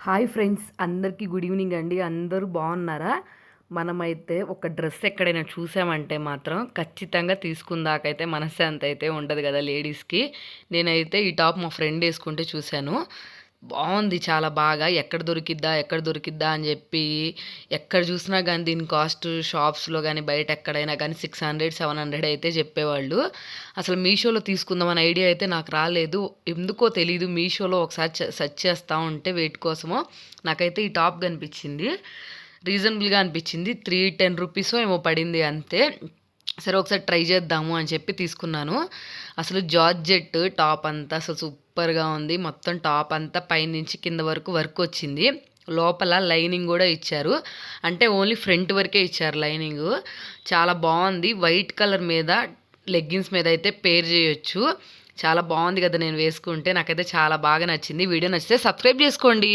Hi friends, అందరికీ good evening అండి. అందరూ బాగున్నారా? మనమైతే ఒక డ్రెస్ ఎక్కడైనా చూసామంటే మాత్రం ఖచ్చితంగా తీసుకుందాకైతే మనశ్శాంతి అయితే ఉండదు కదా లేడీస్కి. నేనైతే ఈ టాప్ మా ఫ్రెండ్ వేసుకుంటే చూశాను. బాగుంది, చాలా బాగా. ఎక్కడ దొరికిద్దా ఎక్కడ దొరికిద్దా అని చెప్పి ఎక్కడ చూసినా కానీ దీని కాస్ట్ షాప్స్లో కానీ బయట ఎక్కడైనా కానీ 600-700 అయితే చెప్పేవాళ్ళు. అసలు మీషోలో తీసుకుందామని ఐడియా అయితే నాకు రాలేదు. ఎందుకో తెలీదు, మీషోలో ఒకసారి సెర్చ్ చేస్తూ ఉంటే వెయిట్ కోసమో నాకైతే ఈ టాప్ కనిపించింది. రీజనబుల్గా అనిపించింది. 310 రూపీసో ఏమో పడింది అంతే. సరే ఒకసారి ట్రై చేద్దాము అని చెప్పి తీసుకున్నాను. అసలు జార్జెట్ టాప్ అంతా అసలు సూపర్గా ఉంది. మొత్తం టాప్ అంతా పైనుంచి కింద వరకు వర్క్ వచ్చింది. లోపల లైనింగ్ కూడా ఇచ్చారు. అంటే ఓన్లీ ఫ్రంట్ వరకే ఇచ్చారు లైనింగ్. చాలా బాగుంది. వైట్ కలర్ మీద లెగ్గిన్స్ మీద అయితే పేర్ చేయొచ్చు. చాలా బాగుంది కదా, నేను వేసుకుంటే నాకైతే చాలా బాగా నచ్చింది. వీడియో నచ్చితే సబ్స్క్రైబ్ చేసుకోండి.